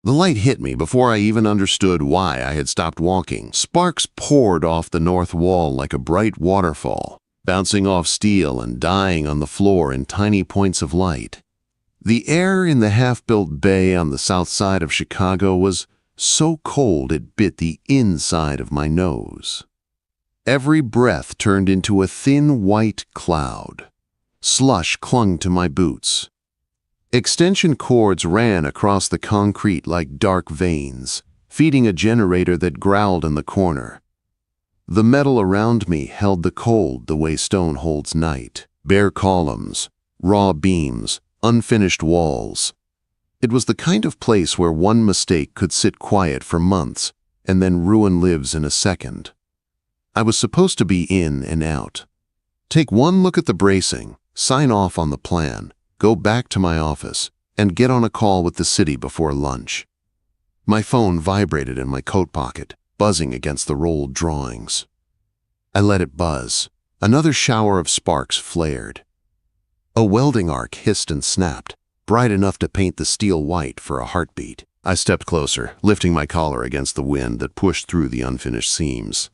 The light hit me before I even understood why I had stopped walking. Sparks poured off the north wall like a bright waterfall, bouncing off steel and dying on the floor in tiny points of light. The air in the half-built bay on the south side of Chicago was so cold it bit the inside of my nose. Every breath turned into a thin white cloud. Slush clung to my boots. Extension cords ran across the concrete like dark veins, feeding a generator that growled in the corner. The metal around me held the cold the way stone holds night. Bare columns, raw beams, unfinished walls. It was the kind of place where one mistake could sit quiet for months and then ruin lives in a second. I was supposed to be in and out. Take one look at the bracing, sign off on the plan, go back to my office, and get on a call with the city before lunch. My phone vibrated in my coat pocket, buzzing against the rolled drawings. I let it buzz. Another shower of sparks flared. A welding arc hissed and snapped, bright enough to paint the steel white for a heartbeat. I stepped closer, lifting my collar against the wind that pushed through the unfinished seams.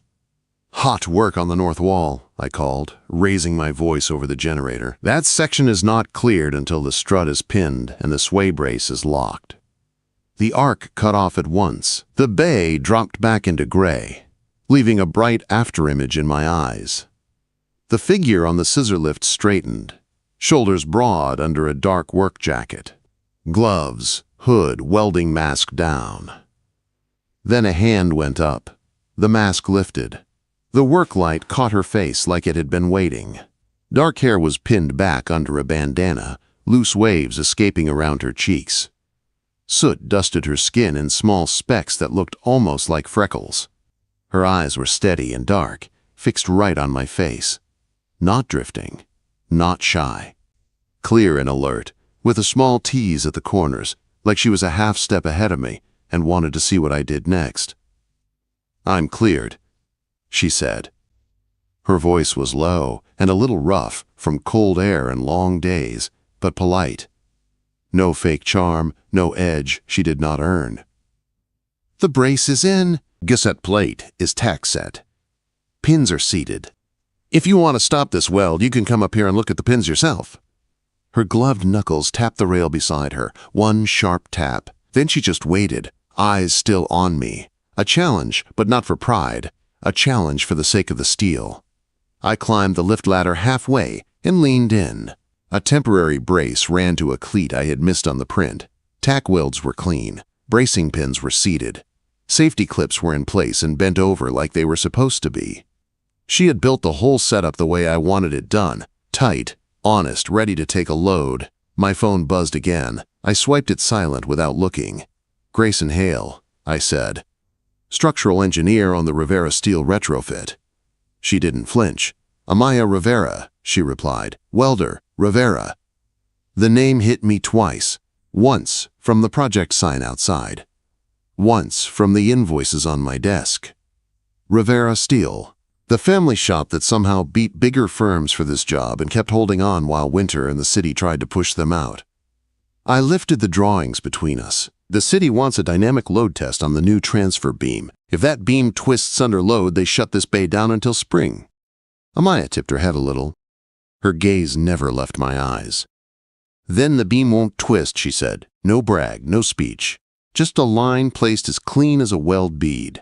"Hot work on the north wall," I called, raising my voice over the generator. "That section is not cleared until the strut is pinned and the sway brace is locked." The arc cut off at once. The bay dropped back into gray, leaving a bright afterimage in my eyes. The figure on the scissor lift straightened, shoulders broad under a dark work jacket. Gloves, hood, welding mask down. Then a hand went up. The mask lifted. The work light caught her face like it had been waiting. Dark hair was pinned back under a bandana, loose waves escaping around her cheeks. Soot dusted her skin in small specks that looked almost like freckles. Her eyes were steady and dark, fixed right on my face. Not drifting, not shy. Clear and alert, with a small tease at the corners, like she was a half step ahead of me and wanted to see what I did next. "I'm cleared," she said. Her voice was low and a little rough from cold air and long days, but polite. No fake charm, no edge she did not earn. "The brace is in. Gusset plate is tack set. Pins are seated. If you want to stop this weld, you can come up here and look at the pins yourself." Her gloved knuckles tapped the rail beside her, one sharp tap. Then she just waited, eyes still on me. A challenge, but not for pride. A challenge for the sake of the steel. I climbed the lift ladder halfway and leaned in. A temporary brace ran to a cleat I had missed on the print. Tack welds were clean. Bracing pins were seated. Safety clips were in place and bent over like they were supposed to be. She had built the whole setup the way I wanted it done. Tight, honest, ready to take a load. My phone buzzed again. I swiped it silent without looking. "Grayson Hale," I said. "Structural engineer on the Rivera Steel retrofit." She didn't flinch. "Amaya Rivera," she replied. "Welder, Rivera." The name hit me twice. Once from the project sign outside. Once from the invoices on my desk. Rivera Steel, the family shop that somehow beat bigger firms for this job and kept holding on while Winter and the city tried to push them out. I lifted the drawings between us. "The city wants a dynamic load test on the new transfer beam. If that beam twists under load, they shut this bay down until spring." Amaya tipped her head a little. Her gaze never left my eyes. "Then the beam won't twist," she said. "No brag, no speech. Just a line placed as clean as a weld bead."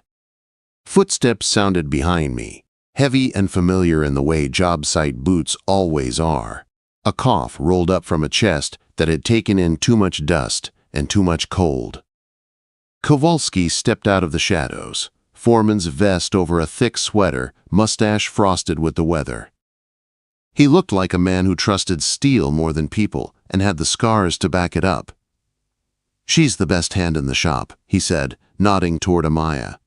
Footsteps sounded behind me, heavy and familiar in the way job site boots always are. A cough rolled up from a chest that had taken in too much dust and too much cold. Kowalski stepped out of the shadows, foreman's vest over a thick sweater, mustache frosted with the weather. He looked like a man who trusted steel more than people and had the scars to back it up. "She's the best hand in the shop," he said, nodding toward Amaya.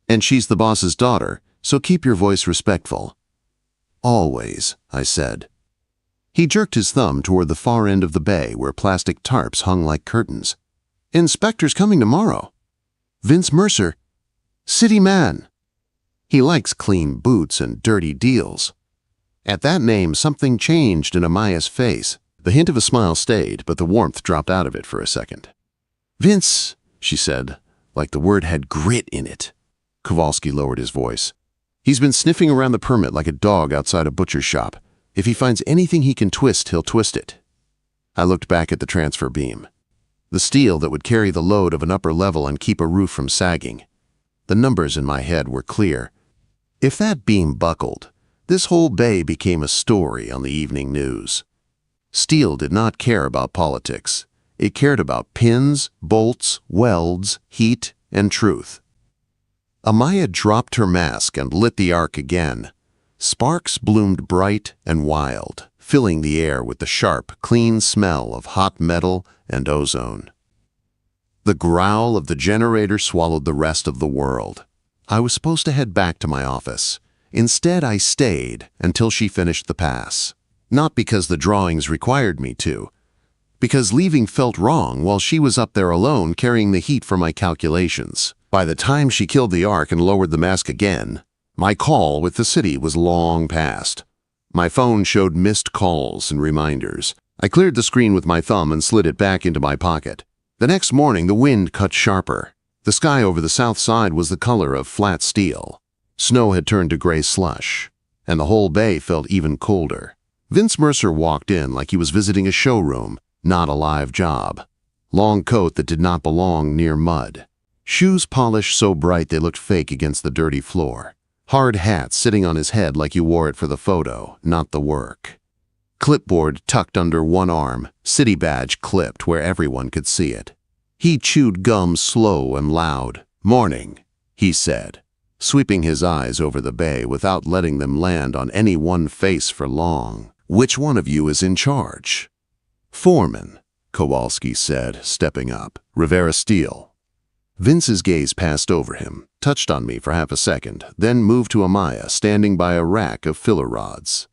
"And she's the boss's daughter, so keep your voice respectful." "Always," I said. He jerked his thumb toward the far end of the bay where plastic tarps hung like curtains. "Inspector's coming tomorrow. Vince Mercer. City man. He likes clean boots and dirty deals." At that name, something changed in Amaya's face. The hint of a smile stayed, but the warmth dropped out of it for a second. "Vince, she said, like the word had grit in it. Kowalski lowered his voice. He's been sniffing around the permit like a dog outside a butcher's shop. If he finds anything he can twist, he'll twist it. I looked back at the transfer beam. The steel that would carry the load of an upper level and keep a roof from sagging. The numbers in my head were clear. If that beam buckled, this whole bay became a story on the evening news. Steel did not care about politics. It cared about pins, bolts, welds, heat, and truth. Amaya dropped her mask and lit the arc again. Sparks bloomed bright and wild, filling the air with the sharp, clean smell of hot metal and ozone. The growl of the generator swallowed the rest of the world. I was supposed to head back to my office. Instead, I stayed until she finished the pass. Not because the drawings required me to, because leaving felt wrong while she was up there alone carrying the heat for my calculations. By the time she killed the arc and lowered the mask again, my call with the city was long past. My phone showed missed calls and reminders. I cleared the screen with my thumb and slid it back into my pocket. The next morning, the wind cut sharper. The sky over the south side was the color of flat steel. Snow had turned to gray slush, and the whole bay felt even colder. Vince Mercer walked in like he was visiting a showroom, not a live job. Long coat that did not belong near mud. Shoes polished so bright they looked fake against the dirty floor. Hard hat sitting on his head like you wore it for the photo, not the work. Clipboard tucked under one arm, city badge clipped where everyone could see it. He chewed gum slow and loud. "Morning," he said, sweeping his eyes over the bay without letting them land on any one face for long. "Which one of you is in charge?" "Foreman," Kowalski said, stepping up. "Rivera Steel." Vince's gaze passed over him, touched on me for half a second, then moved to Amaya standing by a rack of filler rods.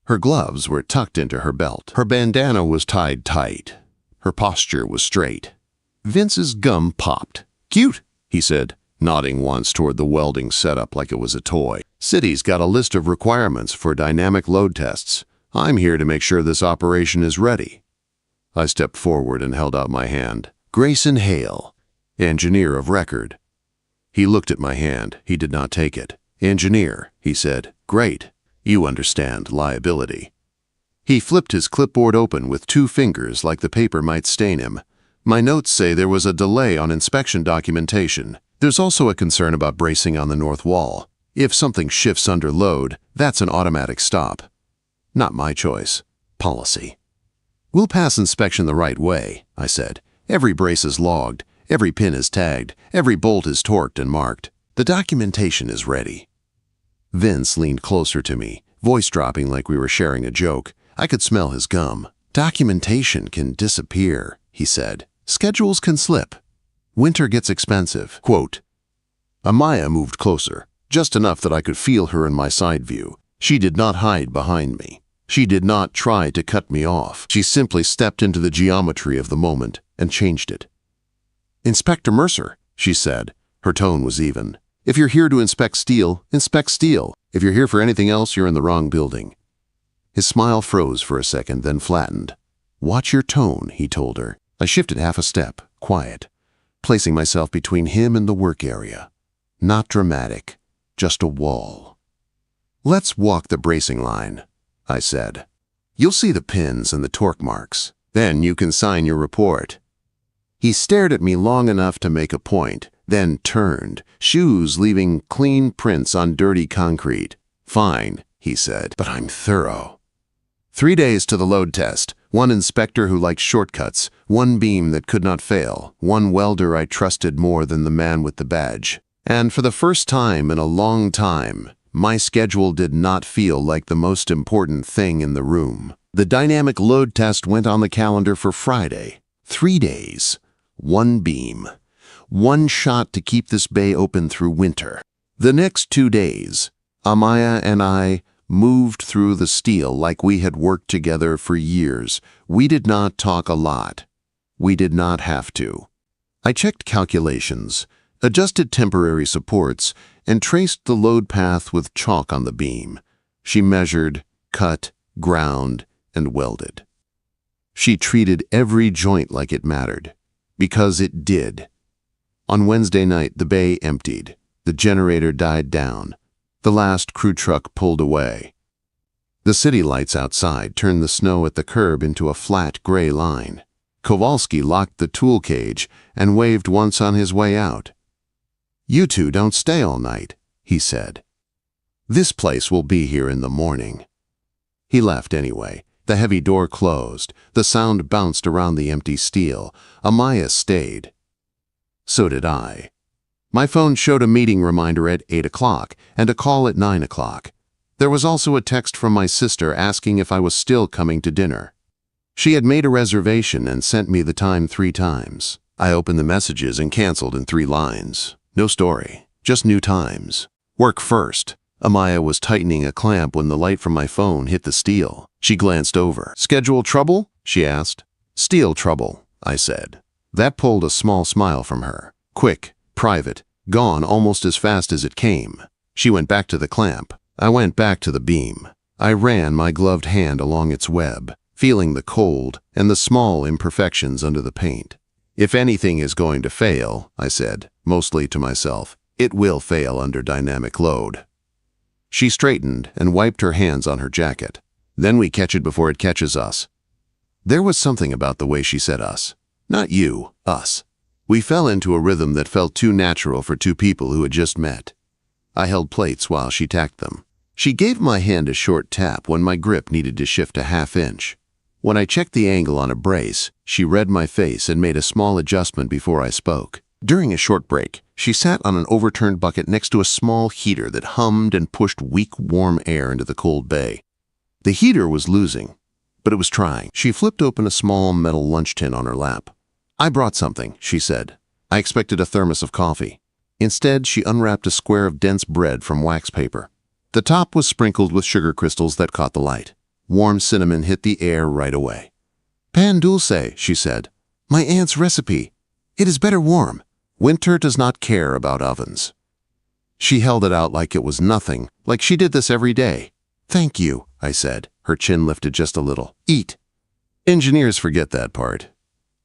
Her gloves were tucked into her belt. Her bandana was tied tight. Her posture was straight. Vince's gum popped. "Cute," he said, nodding once toward the welding setup like it was a toy. "City's got a list of requirements for dynamic load tests. I'm here to make sure this operation is ready." I stepped forward and held out my hand. "Grayson Hale, engineer of record." He looked at my hand. He did not take it. "Engineer," he said. "Great. You understand liability." He flipped his clipboard open with 2 fingers like the paper might stain him. "My notes say there was a delay on inspection documentation. There's also a concern about bracing on the north wall. If something shifts under load, that's an automatic stop." Not my choice. Policy. "We'll pass inspection the right way," I said. "Every brace is logged. Every pin is tagged. Every bolt is torqued and marked. The documentation is ready." Vince leaned closer to me, voice dropping like we were sharing a joke. I could smell his gum. "Documentation can disappear," he said. "Schedules can slip. Winter gets expensive." Quote. Amaya moved closer, just enough that I could feel her in my side view. She did not hide behind me. She did not try to cut me off. She simply stepped into the geometry of the moment and changed it. "Inspector Mercer," she said. Her tone was even. "If you're here to inspect steel, inspect steel. If you're here for anything else, you're in the wrong building." His smile froze for a second, then flattened. "Watch your tone," he told her. I shifted half a step, quiet, placing myself between him and the work area. Not dramatic, just a wall. "Let's walk the bracing line," I said. "You'll see the pins and the torque marks. Then you can sign your report." He stared at me long enough to make a point, then turned, shoes leaving clean prints on dirty concrete. "Fine," he said, "but I'm thorough." 3 days to the load test, 1 inspector who liked shortcuts, 1 beam that could not fail, 1 welder I trusted more than the man with the badge. And for the first time in a long time, my schedule did not feel like the most important thing in the room. The dynamic load test went on the calendar for Friday. 3 days, 1 beam, 1 shot to keep this bay open through winter. The next 2 days, Amaya and I moved through the steel like we had worked together for years. We did not talk a lot. We did not have to. I checked calculations, adjusted temporary supports, and traced the load path with chalk on the beam. She measured, cut, ground, and welded. She treated every joint like it mattered, because it did. On Wednesday night, the bay emptied. The generator died down. The last crew truck pulled away. The city lights outside turned the snow at the curb into a flat gray line. Kowalski locked the tool cage and waved once on his way out. "You two don't stay all night," he said. "This place will be here in the morning." He left anyway. The heavy door closed. The sound bounced around the empty steel. Amaya stayed. So did I. My phone showed a meeting reminder at 8 o'clock and a call at 9 o'clock. There was also a text from my sister asking if I was still coming to dinner. She had made a reservation and sent me the time 3 times. I opened the messages and canceled in 3 lines. No story, just new times. Work first. Amaya was tightening a clamp when the light from my phone hit the steel. She glanced over. "Schedule trouble?" she asked. "Steel trouble," I said. That pulled a small smile from her. Quick, private, gone almost as fast as it came. She went back to the clamp. I went back to the beam. I ran my gloved hand along its web, feeling the cold and the small imperfections under the paint. "If anything is going to fail," I said, mostly to myself, "it will fail under dynamic load." She straightened and wiped her hands on her jacket. "Then we catch it before it catches us." There was something about the way she said us. Not you, us. We fell into a rhythm that felt too natural for 2 people who had just met. I held plates while she tacked them. She gave my hand a short tap when my grip needed to shift a ½ inch. When I checked the angle on a brace, she read my face and made a small adjustment before I spoke. During a short break, she sat on an overturned bucket next to a small heater that hummed and pushed weak, warm air into the cold bay. The heater was losing, but it was trying. She flipped open a small metal lunch tin on her lap. "I brought something," she said. I expected a thermos of coffee. Instead, she unwrapped a square of dense bread from wax paper. The top was sprinkled with sugar crystals that caught the light. Warm cinnamon hit the air right away. "Pan dulce," she said. "My aunt's recipe. It is better warm. Winter does not care about ovens." She held it out like it was nothing, like she did this every day. "Thank you," I said, her chin lifted just a little. "Eat." Engineers forget that part.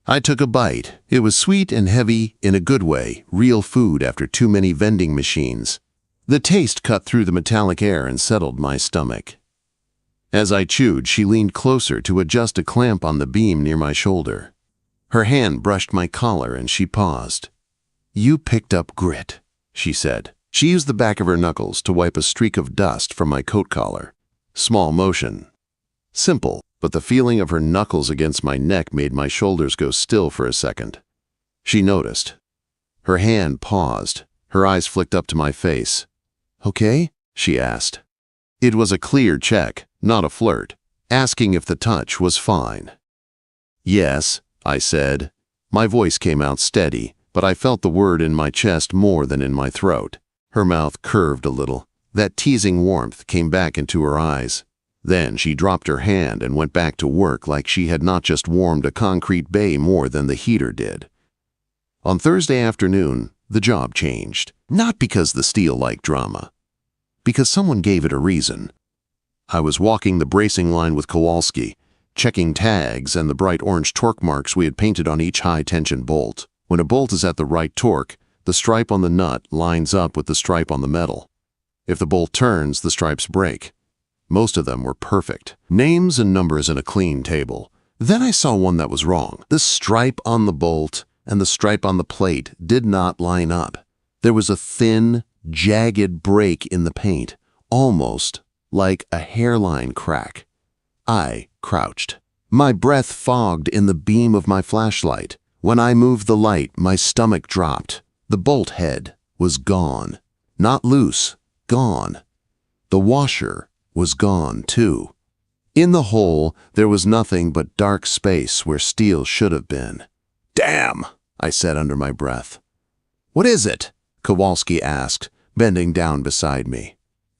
I took a bite. It was sweet and heavy in a good way, real food after too many vending machines. The taste cut through the metallic air and settled my stomach. As I chewed, she leaned closer to adjust a clamp on the beam near my shoulder. Her hand brushed my collar and she paused. "You picked up grit," she said. She used the back of her knuckles to wipe a streak of dust from my coat collar. Small motion. Simple, but the feeling of her knuckles against my neck made my shoulders go still for a second. She noticed. Her hand paused. Her eyes flicked up to my face. "Okay?" she asked. It was a clear check, not a flirt, asking if the touch was fine. "Yes," I said. My voice came out steady, but I felt the word in my chest more than in my throat. Her mouth curved a little. That teasing warmth came back into her eyes. Then she dropped her hand and went back to work like she had not just warmed a concrete bay more than the heater did. On Thursday afternoon, the job changed. Not because the steel liked drama. Because someone gave it a reason. I was walking the bracing line with Kowalski, checking tags and the bright orange torque marks we had painted on each high-tension bolt. When a bolt is at the right torque, the stripe on the nut lines up with the stripe on the metal. If the bolt turns, the stripes break. Most of them were perfect. Names and numbers in a clean table. Then I saw one that was wrong. The stripe on the bolt and the stripe on the plate did not line up. There was a thin, jagged break in the paint, almost like a hairline crack. I crouched. My breath fogged in the beam of my flashlight. When I moved the light, my stomach dropped. The bolt head was gone. Not loose, gone. The washer was gone, too. In the hole, there was nothing but dark space where steel should have been. "Damn!" I said under my breath. "What is it?" Kowalski asked, bending down beside me.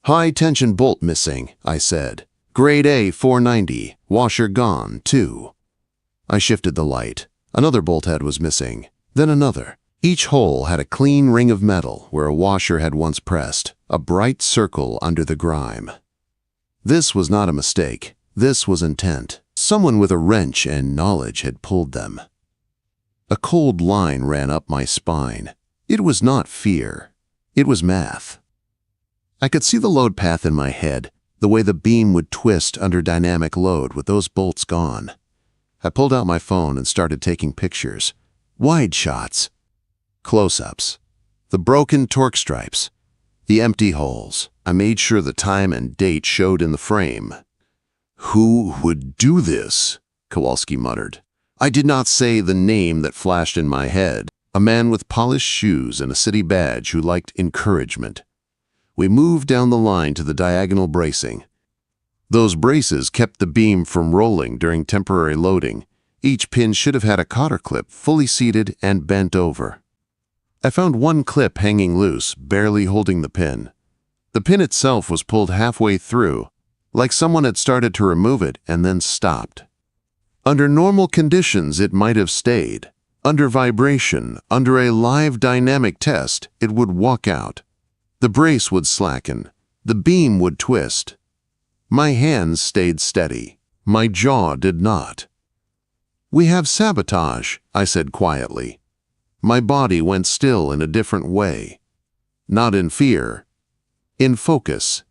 "High-tension bolt missing," I said. "Grade A 490, washer gone, too." I shifted the light. Another bolt head was missing, then another. Each hole had a clean ring of metal where a washer had once pressed, a bright circle under the grime. This was not a mistake. This was intent. Someone with a wrench and knowledge had pulled them. A cold line ran up my spine. It was not fear. It was math. I could see the load path in my head, the way the beam would twist under dynamic load with those bolts gone. I pulled out my phone and started taking pictures. Wide shots. Close-ups. The broken torque stripes. The empty holes. I made sure the time and date showed in the frame. "Who would do this?" Kowalski muttered. I did not say the name that flashed in my head. A man with polished shoes and a city badge who liked encouragement. We moved down the line to the diagonal bracing. Those braces kept the beam from rolling during temporary loading. Each pin should have had a cotter clip fully seated and bent over. I found one clip hanging loose, barely holding the pin. The pin itself was pulled halfway through, like someone had started to remove it and then stopped. Under normal conditions, it might have stayed. Under vibration, under a live dynamic test, it would walk out. The brace would slacken. The beam would twist. My hands stayed steady. My jaw did not. "We have sabotage," I said quietly. My body went still in a different way. Not in fear. In focus.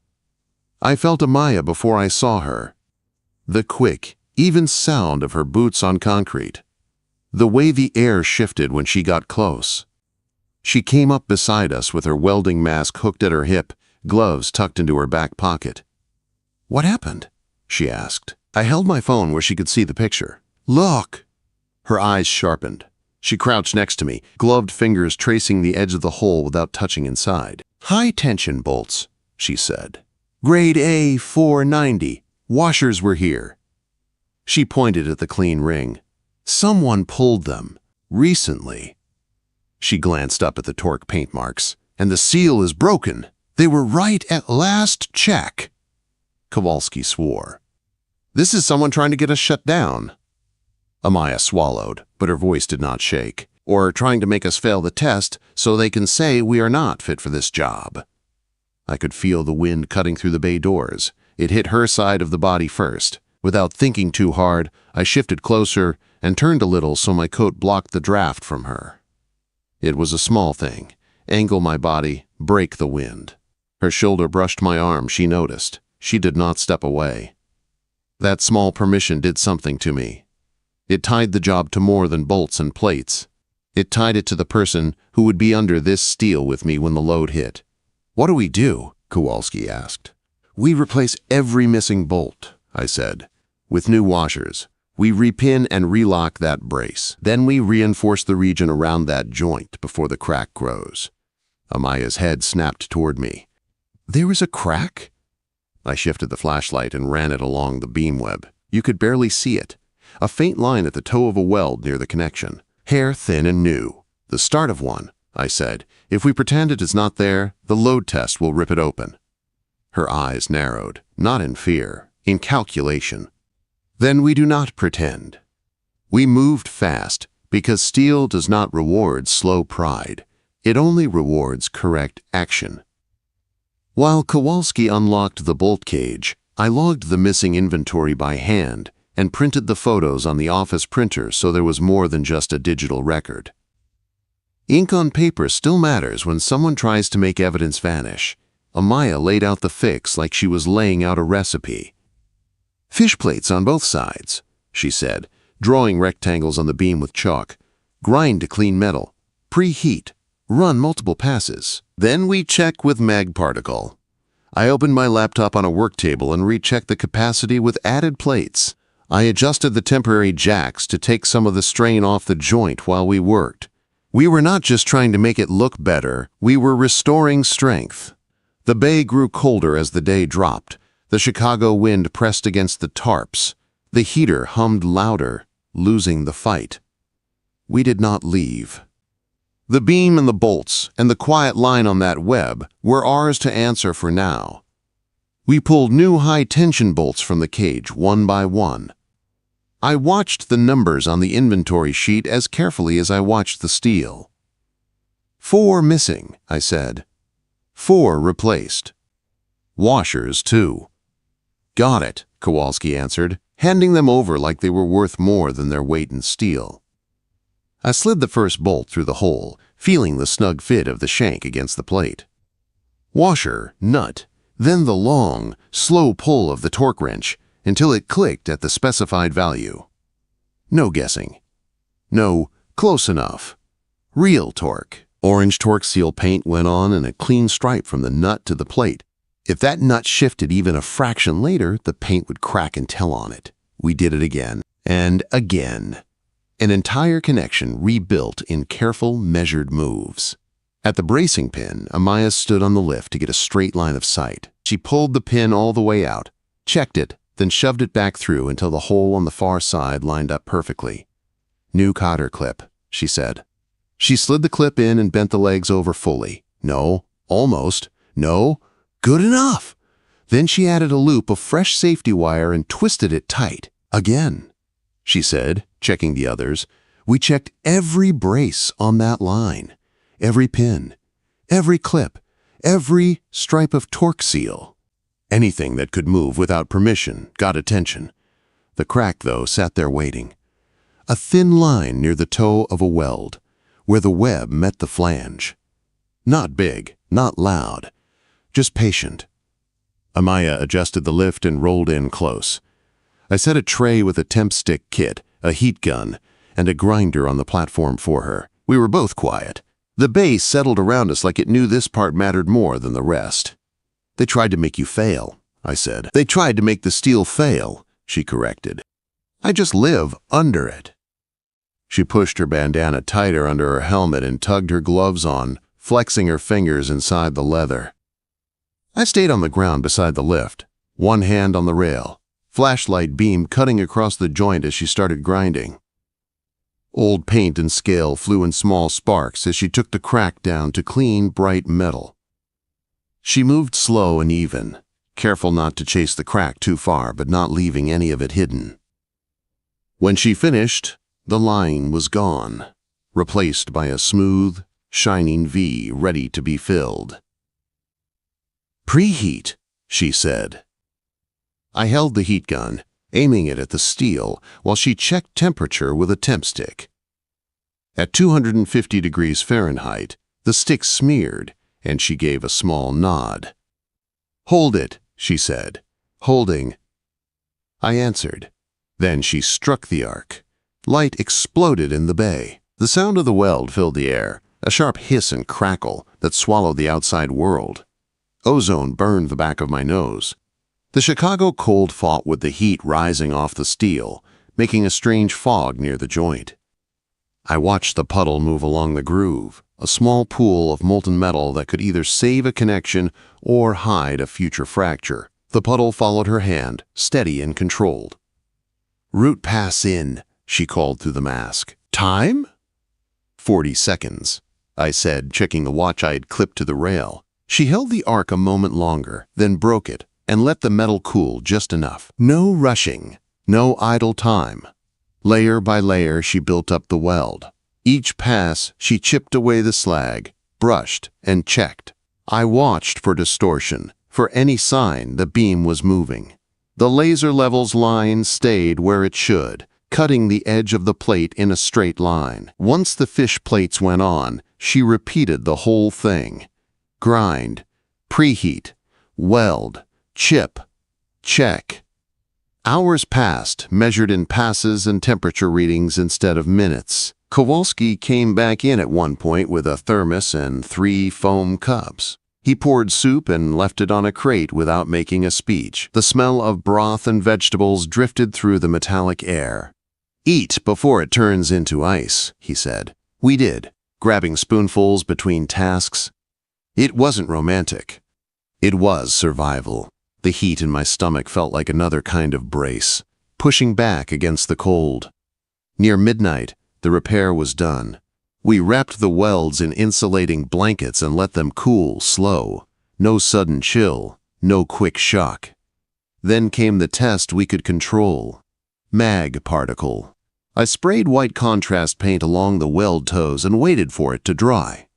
I felt Amaya before I saw her. The quick, even sound of her boots on concrete. The way the air shifted when she got close. She came up beside us with her welding mask hooked at her hip, gloves tucked into her back pocket. "What happened?" she asked. I held my phone where she could see the picture. "Look!" Her eyes sharpened. She crouched next to me, gloved fingers tracing the edge of the hole without touching inside. "High-tension bolts," she said. "Grade A 490. Washers were here." She pointed at the clean ring. "Someone pulled them. Recently." She glanced up at the torque paint marks. "And the seal is broken. They were right at last check." Kowalski swore. "This is someone trying to get us shut down." Amaya swallowed, but her voice did not shake. "Or trying to make us fail the test so they can say we are not fit for this job." I could feel the wind cutting through the bay doors. It hit her side of the body first. Without thinking too hard, I shifted closer and turned a little so my coat blocked the draft from her. It was a small thing. Angle my body, break the wind. Her shoulder brushed my arm, she noticed. She did not step away. That small permission did something to me. It tied the job to more than bolts and plates. It tied it to the person who would be under this steel with me when the load hit. "What do we do?" Kowalski asked. "We replace every missing bolt," I said. "With new washers. We repin and relock that brace. Then we reinforce the region around that joint before the crack grows." Amaya's head snapped toward me. "There is a crack?" I shifted the flashlight and ran it along the beam web. You could barely see it. A faint line at the toe of a weld near the connection. Hair thin and new. "The start of one," I said. "If we pretend it is not there, the load test will rip it open." Her eyes narrowed, not in fear, in calculation. "Then we do not pretend." We moved fast, because steel does not reward slow pride. It only rewards correct action. While Kowalski unlocked the bolt cage, I logged the missing inventory by hand and printed the photos on the office printer so there was more than just a digital record. Ink on paper still matters when someone tries to make evidence vanish. Amaya laid out the fix like she was laying out a recipe. "Fish plates on both sides," she said, drawing rectangles on the beam with chalk. "Grind to clean metal. Preheat. Run multiple passes. Then we check with mag particle." I opened my laptop on a work table and rechecked the capacity with added plates. I adjusted the temporary jacks to take some of the strain off the joint while we worked. We were not just trying to make it look better, we were restoring strength. The bay grew colder as the day dropped. The Chicago wind pressed against the tarps. The heater hummed louder, losing the fight. We did not leave. The beam and the bolts and the quiet line on that web were ours to answer for now. We pulled new high-tension bolts from the cage one by one. I watched the numbers on the inventory sheet as carefully as I watched the steel. 4 missing, I said. 4 replaced. Washers, too. Got it, Kowalski answered, handing them over like they were worth more than their weight in steel. I slid the first bolt through the hole, feeling the snug fit of the shank against the plate. Washer, nut, then the long, slow pull of the torque wrench until it clicked at the specified value. No guessing. No, close enough. Real torque. Orange torque seal paint went on in a clean stripe from the nut to the plate. If that nut shifted even a fraction later, the paint would crack and tell on it. We did it again and again. An entire connection rebuilt in careful, measured moves. At the bracing pin, Amaya stood on the lift to get a straight line of sight. She pulled the pin all the way out, checked it, then shoved it back through until the hole on the far side lined up perfectly. New cotter clip, she said. She slid the clip in and bent the legs over fully. No, almost. No, good enough. Then she added a loop of fresh safety wire and twisted it tight. Again, she said, checking the others. We checked every brace on that line. Every pin, every clip, every stripe of torque seal. Anything that could move without permission got attention. The crack, though, sat there waiting. A thin line near the toe of a weld, where the web met the flange. Not big, not loud, just patient. Amaya adjusted the lift and rolled in close. I set a tray with a temp stick kit, a heat gun, and a grinder on the platform for her. We were both quiet. The base settled around us like it knew this part mattered more than the rest. They tried to make you fail, I said. They tried to make the steel fail, she corrected. I just live under it. She pushed her bandana tighter under her helmet and tugged her gloves on, flexing her fingers inside the leather. I stayed on the ground beside the lift, one hand on the rail, flashlight beam cutting across the joint as she started grinding. Old paint and scale flew in small sparks as she took the crack down to clean, bright metal. She moved slow and even, careful not to chase the crack too far but not leaving any of it hidden. When she finished, the line was gone, replaced by a smooth, shining V ready to be filled. Preheat, she said. I held the heat gun, aiming it at the steel while she checked temperature with a temp stick. At 250 degrees Fahrenheit, the stick smeared, and she gave a small nod. Hold it, she said, holding. I answered. Then she struck the arc. Light exploded in the bay. The sound of the weld filled the air, a sharp hiss and crackle that swallowed the outside world. Ozone burned the back of my nose. The Chicago cold fought with the heat rising off the steel, making a strange fog near the joint. I watched the puddle move along the groove, a small pool of molten metal that could either save a connection or hide a future fracture. The puddle followed her hand, steady and controlled. Root pass in, she called through the mask. Time? 40 seconds, I said, checking the watch I had clipped to the rail. She held the arc a moment longer, then broke it, and let the metal cool just enough. No rushing, no idle time. Layer by layer, she built up the weld. Each pass, she chipped away the slag, brushed, and checked. I watched for distortion, for any sign the beam was moving. The laser level's line stayed where it should, cutting the edge of the plate in a straight line. Once the fish plates went on, she repeated the whole thing. Grind, preheat, weld, chip, check. Hours passed, measured in passes and temperature readings instead of minutes. Kowalski came back in at one point with a thermos and 3 foam cups. He poured soup and left it on a crate without making a speech. The smell of broth and vegetables drifted through the metallic air. Eat before it turns into ice, he said. We did, grabbing spoonfuls between tasks. It wasn't romantic. It was survival. The heat in my stomach felt like another kind of brace, pushing back against the cold. Near midnight, the repair was done. We wrapped the welds in insulating blankets and let them cool slow. No sudden chill, no quick shock. Then came the test we could control. Mag particle. I sprayed white contrast paint along the weld toes and waited for it to dry.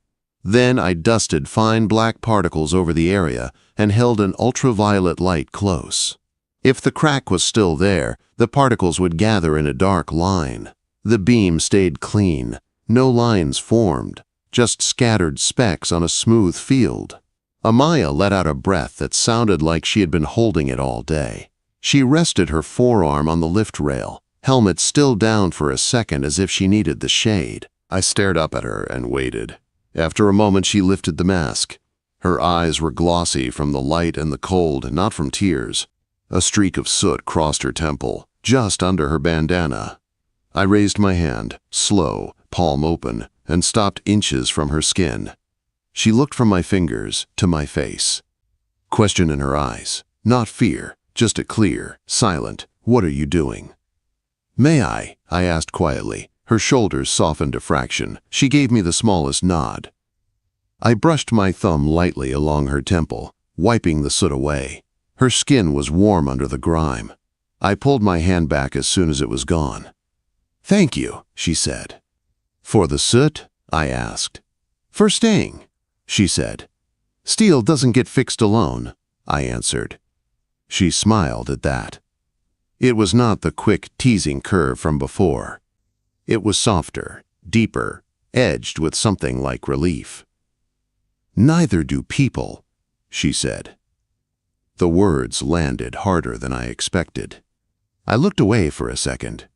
Then I dusted fine black particles over the area and held an ultraviolet light close. If the crack was still there, the particles would gather in a dark line. The beam stayed clean. No lines formed, just scattered specks on a smooth field. Amaya let out a breath that sounded like she had been holding it all day. She rested her forearm on the lift rail, helmet still down for a second as if she needed the shade. I stared up at her and waited. After a moment, she lifted the mask. Her eyes were glossy from the light and the cold, not from tears. A streak of soot crossed her temple, just under her bandana. I raised my hand, slow, palm open, and stopped inches from her skin. She looked from my fingers to my face. Question in her eyes, not fear, just a clear, silent, "What are you doing?" "May I?" I asked quietly. Her shoulders softened a fraction. She gave me the smallest nod. I brushed my thumb lightly along her temple, wiping the soot away. Her skin was warm under the grime. I pulled my hand back as soon as it was gone. "Thank you," she said. "For the soot?" I asked. "For staying," she said. "Steel doesn't get fixed alone," I answered. She smiled at that. It was not the quick, teasing curve from before. It was softer, deeper, edged with something like relief. "Neither do people," she said. The words landed harder than I expected. I looked away for a second,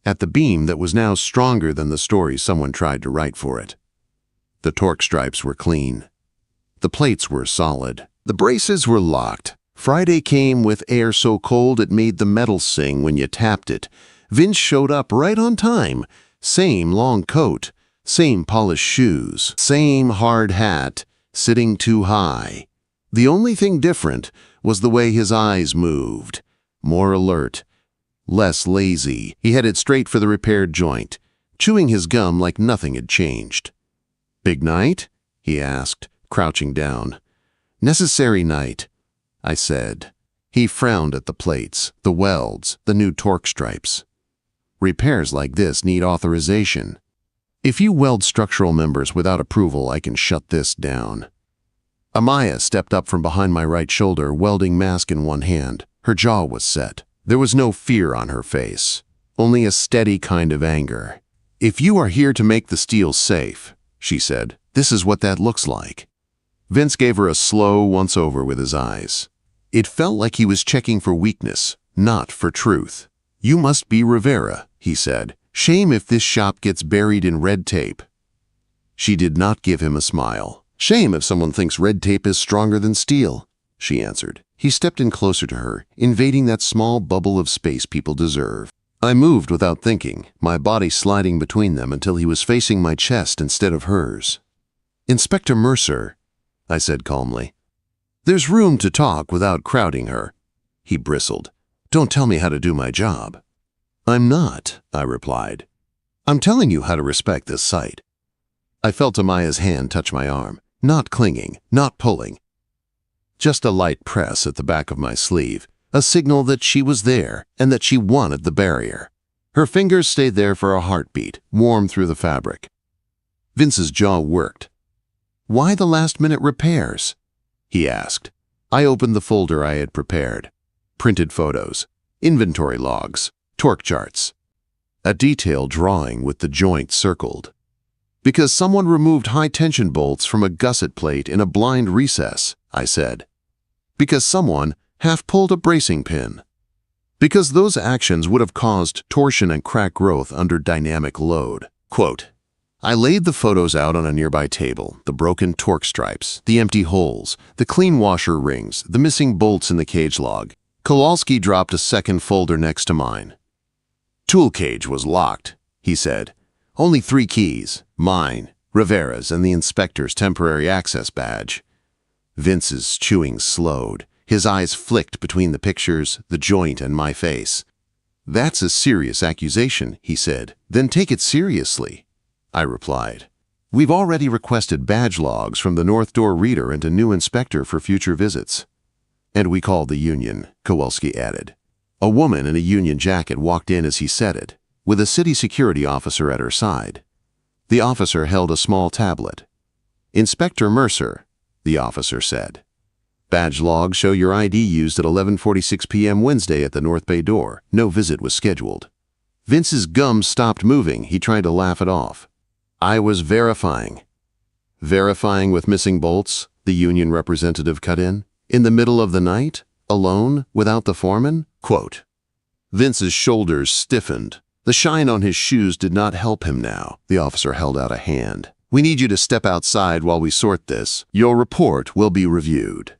at the beam that was now stronger than the story someone tried to write for it. The torque stripes were clean. The plates were solid. The braces were locked. Friday came with air so cold it made the metal sing when you tapped it. Vince showed up right on time. Same long coat, same polished shoes, same hard hat, sitting too high. The only thing different was the way his eyes moved. More alert, less lazy. He headed straight for the repaired joint, chewing his gum like nothing had changed. "Big night?" he asked, crouching down. "Necessary night," I said. He frowned at the plates, the welds, the new torque stripes. "Repairs like this need authorization. If you weld structural members without approval, I can shut this down." Amaya stepped up from behind my right shoulder, welding mask in one hand. Her jaw was set. There was no fear on her face, only a steady kind of anger. "If you are here to make the steel safe," she said, "this is what that looks like." Vince gave her a slow once-over with his eyes. It felt like he was checking for weakness, not for truth. "You must be Rivera," he said. "Shame if this shop gets buried in red tape." She did not give him a smile. "Shame if someone thinks red tape is stronger than steel," she answered. He stepped in closer to her, invading that small bubble of space people deserve. I moved without thinking, my body sliding between them until he was facing my chest instead of hers. "Inspector Mercer," I said calmly. "There's room to talk without crowding her." He bristled. "Don't tell me how to do my job." "I'm not," I replied. "I'm telling you how to respect this site." I felt Amaya's hand touch my arm, not clinging, not pulling. Just a light press at the back of my sleeve, a signal that she was there and that she wanted the barrier. Her fingers stayed there for a heartbeat, warm through the fabric. Vince's jaw worked. "Why the last-minute repairs?" he asked. I opened the folder I had prepared. Printed photos, inventory logs, torque charts. A detailed drawing with the joint circled. "Because someone removed high-tension bolts from a gusset plate in a blind recess," I said. "Because someone half-pulled a bracing pin. Because those actions would have caused torsion and crack growth under dynamic load." Quote, I laid the photos out on a nearby table, the broken torque stripes, the empty holes, the clean washer rings, the missing bolts in the cage log. Kowalski dropped a second folder next to mine. "Tool cage was locked," he said. "Only 3 keys, mine, Rivera's, and the inspector's temporary access badge." Vince's chewing slowed. His eyes flicked between the pictures, the joint, and my face. "That's a serious accusation," he said. "Then take it seriously," I replied. "We've already requested badge logs from the North Door reader and a new inspector for future visits." "And we called the union," Kowalski added. A woman in a union jacket walked in as he said it, with a city security officer at her side. The officer held a small tablet. "Inspector Mercer," the officer said. "Badge logs show your ID used at 11:46 p.m. Wednesday at the North Bay door. No visit was scheduled." Vince's gums stopped moving. He tried to laugh it off. "I was verifying." Verifying with missing bolts, the union representative cut in. In the middle of the night? Alone? Without the foreman? Quote. Vince's shoulders stiffened. The shine on his shoes did not help him now. The officer held out a hand. We need you to step outside while we sort this. Your report will be reviewed.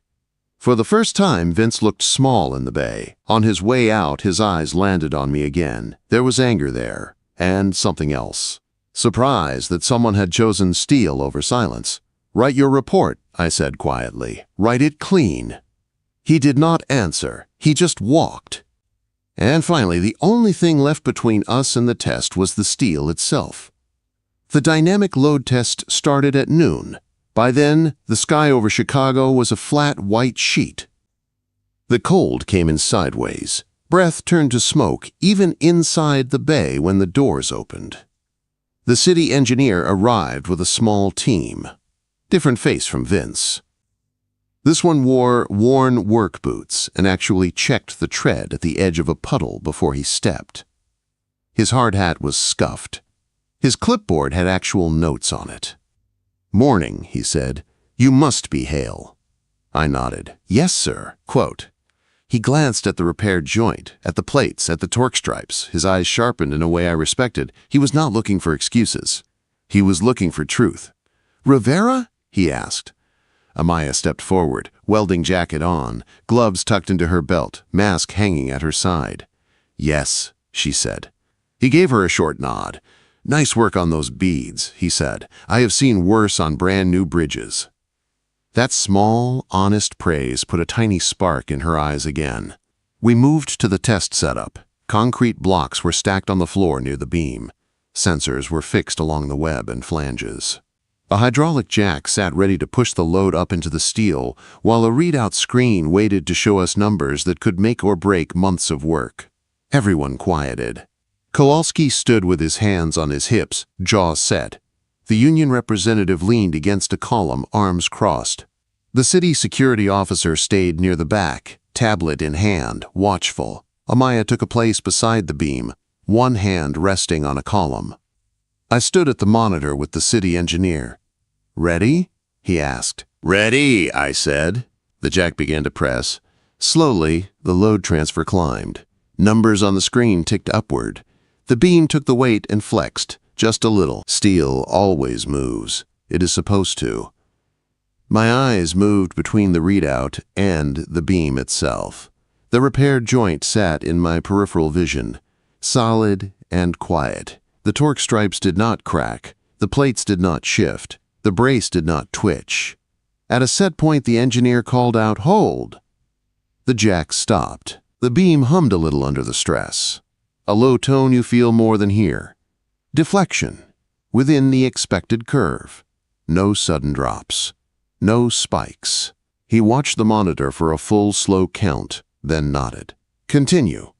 For the first time, Vince looked small in the bay. On his way out, his eyes landed on me again. There was anger there, and something else. Surprise that someone had chosen steel over silence. Write your report, I said quietly. Write it clean. He did not answer. He just walked. And finally, the only thing left between us and the test was the steel itself. The dynamic load test started at noon. By then, the sky over Chicago was a flat white sheet. The cold came in sideways. Breath turned to smoke even inside the bay when the doors opened. The city engineer arrived with a small team. Different face from Vince. This one wore worn work boots and actually checked the tread at the edge of a puddle before he stepped. His hard hat was scuffed. His clipboard had actual notes on it. Morning, he said. You must be Hale. I nodded. Yes, sir. Quote. He glanced at the repaired joint, at the plates, at the torque stripes. His eyes sharpened in a way I respected. He was not looking for excuses. He was looking for truth. Rivera? He asked. Amaya stepped forward, welding jacket on, gloves tucked into her belt, mask hanging at her side. Yes, she said. He gave her a short nod. Nice work on those beads, he said. I have seen worse on brand new bridges. That small, honest praise put a tiny spark in her eyes again. We moved to the test setup. Concrete blocks were stacked on the floor near the beam. Sensors were fixed along the web and flanges. A hydraulic jack sat ready to push the load up into the steel, while a readout screen waited to show us numbers that could make or break months of work. Everyone quieted. Kowalski stood with his hands on his hips, jaws set. The union representative leaned against a column, arms crossed. The city security officer stayed near the back, tablet in hand, watchful. Amaya took a place beside the beam, one hand resting on a column. I stood at the monitor with the city engineer. Ready? He asked. Ready, I said. The jack began to press. Slowly, the load transfer climbed. Numbers on the screen ticked upward. The beam took the weight and flexed, just a little. Steel always moves. It is supposed to. My eyes moved between the readout and the beam itself. The repaired joint sat in my peripheral vision, solid and quiet. The torque stripes did not crack. The plates did not shift. The brace did not twitch. At a set point, the engineer called out, "Hold!" The jack stopped. The beam hummed a little under the stress. A low tone you feel more than hear. Deflection. Within the expected curve. No sudden drops. No spikes. He watched the monitor for a full, slow count, then nodded. Continue.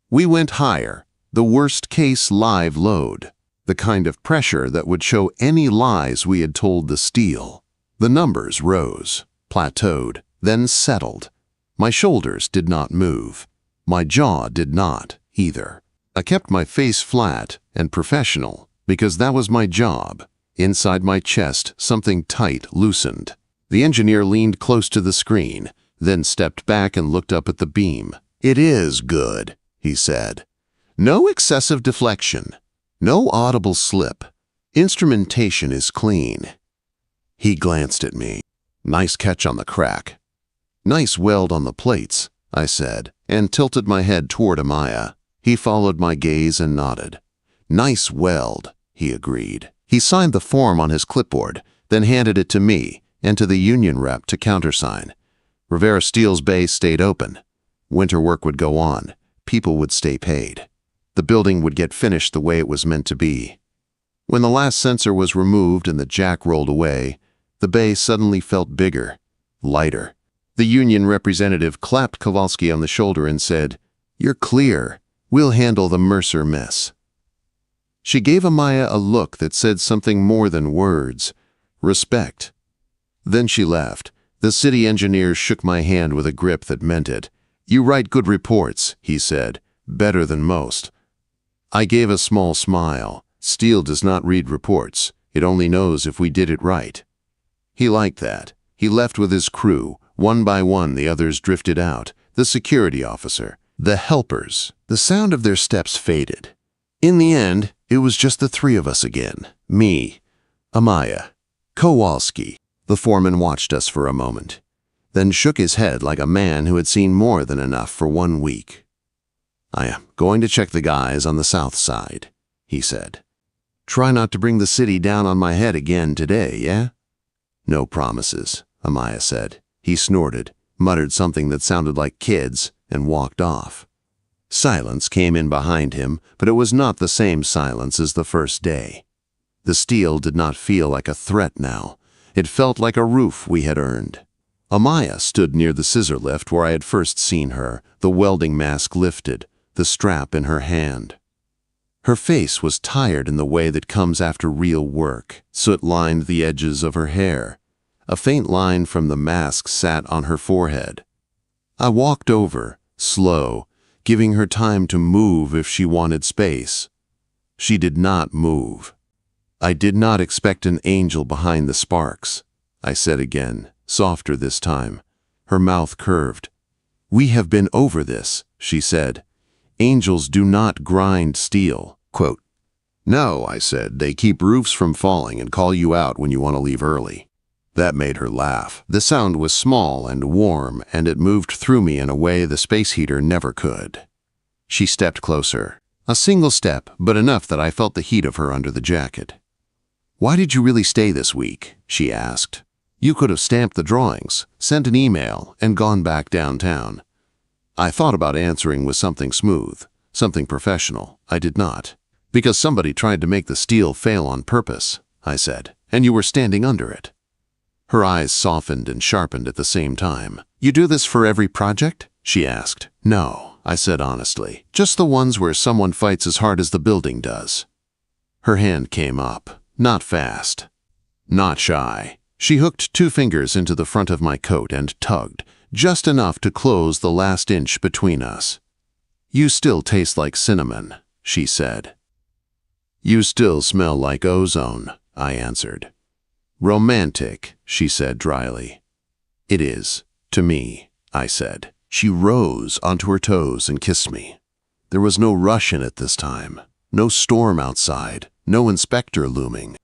We went higher. The worst-case live load. The kind of pressure that would show any lies we had told the steel. The numbers rose, plateaued, then settled. My shoulders did not move. My jaw did not, either. I kept my face flat and professional because that was my job. Inside my chest, something tight loosened. The engineer leaned close to the screen, then stepped back and looked up at the beam. It is good, he said. No excessive deflection. No audible slip. Instrumentation is clean. He glanced at me. Nice catch on the crack. Nice weld on the plates, I said, and tilted my head toward Amaya. He followed my gaze and nodded. Nice weld, he agreed. He signed the form on his clipboard, then handed it to me and to the union rep to countersign. Rivera Steel's bay stayed open. Winter work would go on. People would stay paid. The building would get finished the way it was meant to be. When the last sensor was removed and the jack rolled away, the bay suddenly felt bigger, lighter. The union representative clapped Kowalski on the shoulder and said, "You're clear. We'll handle the Mercer mess." She gave Amaya a look that said something more than words. Respect. Then she left. The city engineer shook my hand with a grip that meant it. "You write good reports," he said. "Better than most." I gave a small smile. Steel does not read reports. It only knows if we did it right. He liked that. He left with his crew. One by one, the others drifted out. The security officer, the helpers. The sound of their steps faded. In the end, it was just the three of us again. Me, Amaya, Kowalski. The foreman watched us for a moment, then shook his head like a man who had seen more than enough for 1 week. "I am going to check the guys on the south side," he said. "Try not to bring the city down on my head again today, yeah?" "No promises," Amaya said. He snorted, muttered something that sounded like kids, and walked off. Silence came in behind him, but it was not the same silence as the first day. The steel did not feel like a threat now. It felt like a roof we had earned. Amaya stood near the scissor lift where I had first seen her, the welding mask lifted, the strap in her hand. Her face was tired in the way that comes after real work. Soot lined the edges of her hair. A faint line from the mask sat on her forehead. I walked over, slow, giving her time to move if she wanted space. She did not move. "I did not expect an angel behind the sparks," I said again, softer this time. Her mouth curved. "We have been over this," she said. "Angels do not grind steel." Quote, "No," I said, "they keep roofs from falling and call you out when you want to leave early." That made her laugh. The sound was small and warm, and it moved through me in a way the space heater never could. She stepped closer. A single step, but enough that I felt the heat of her under the jacket. "Why did you really stay this week?" she asked. "You could have stamped the drawings, sent an email, and gone back downtown." I thought about answering with something smooth, something professional. I did not. "Because somebody tried to make the steel fail on purpose," I said, "and you were standing under it." Her eyes softened and sharpened at the same time. "You do this for every project?" she asked. "No," I said honestly. "Just the ones where someone fights as hard as the building does." Her hand came up. Not fast. Not shy. She hooked 2 fingers into the front of my coat and tugged, just enough to close the last inch between us. "You still taste like cinnamon," she said. "You still smell like ozone," I answered. "Romantic," she said dryly. "It is, to me," I said. She rose onto her toes and kissed me. There was no rush in it this time. No storm outside. No inspector looming.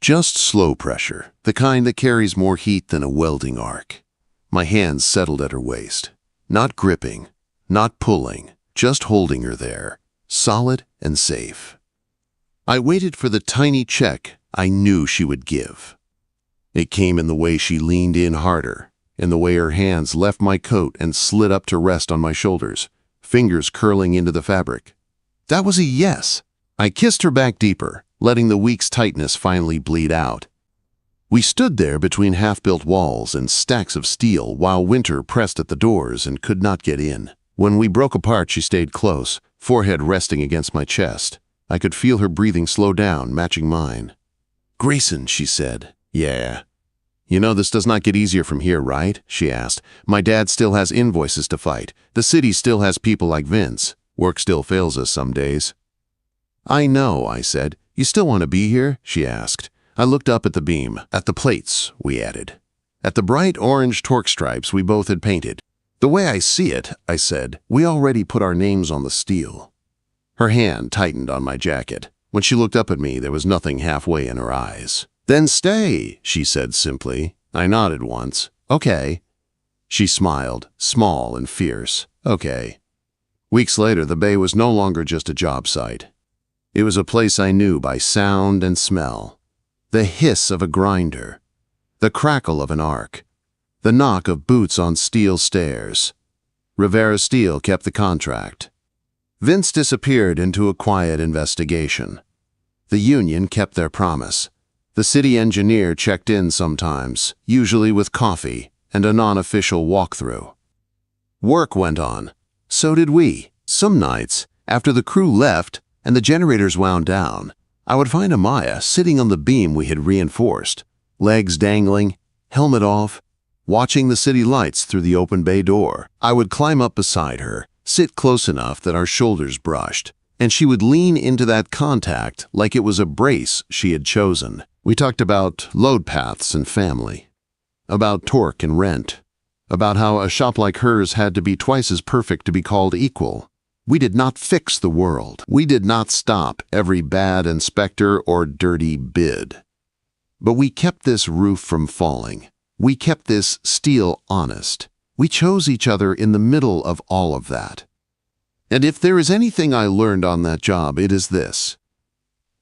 Just slow pressure, the kind that carries more heat than a welding arc. My hands settled at her waist. Not gripping, not pulling, just holding her there, solid and safe. I waited for the tiny check I knew she would give. It came in the way she leaned in harder, in the way her hands left my coat and slid up to rest on my shoulders, fingers curling into the fabric. That was a yes. I kissed her back deeper, letting the week's tightness finally bleed out. We stood there between half-built walls and stacks of steel while winter pressed at the doors and could not get in. When we broke apart, she stayed close, forehead resting against my chest. I could feel her breathing slow down, matching mine. "Grayson," she said. "Yeah." "You know this does not get easier from here, right?" she asked. "My dad still has invoices to fight. The city still has people like Vince. Work still fails us some days." "I know," I said. "You still want to be here?" she asked. I looked up at the beam, at the plates, we added, at the bright orange torque stripes we both had painted. "The way I see it," I said, "we already put our names on the steel." Her hand tightened on my jacket. When she looked up at me, there was nothing halfway in her eyes. "Then stay," she said simply. I nodded once. "Okay." She smiled, small and fierce. "Okay." Weeks later, the bay was no longer just a job site. It was a place I knew by sound and smell. The hiss of a grinder, the crackle of an arc, the knock of boots on steel stairs. Rivera Steel kept the contract. Vince disappeared into a quiet investigation. The union kept their promise. The city engineer checked in sometimes, usually with coffee and a non-official walkthrough. Work went on. So did we. Some nights, after the crew left and the generators wound down, I would find Amaya sitting on the beam we had reinforced, legs dangling, helmet off, watching the city lights through the open bay door. I would climb up beside her, sit close enough that our shoulders brushed, and she would lean into that contact like it was a brace she had chosen. We talked about load paths and family. about torque and rent, about how a shop like hers had to be twice as perfect to be called equal. We did not fix the world. We did not stop every bad inspector or dirty bid. But we kept this roof from falling. We kept this steel honest. We chose each other in the middle of all of that. And if there is anything I learned on that job, it is this.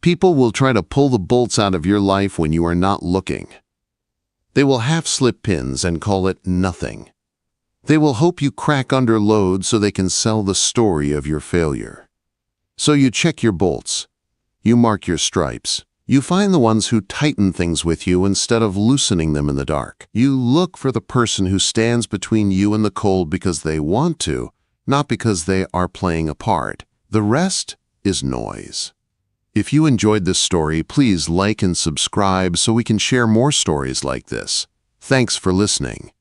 People will try to pull the bolts out of your life when you are not looking. They will half-slip pins and call it nothing. They will hope you crack under load so they can sell the story of your failure. So you check your bolts. You mark your stripes. You find the ones who tighten things with you instead of loosening them in the dark. You look for the person who stands between you and the cold because they want to, not because they are playing a part. The rest is noise. If you enjoyed this story, please like and subscribe so we can share more stories like this. Thanks for listening.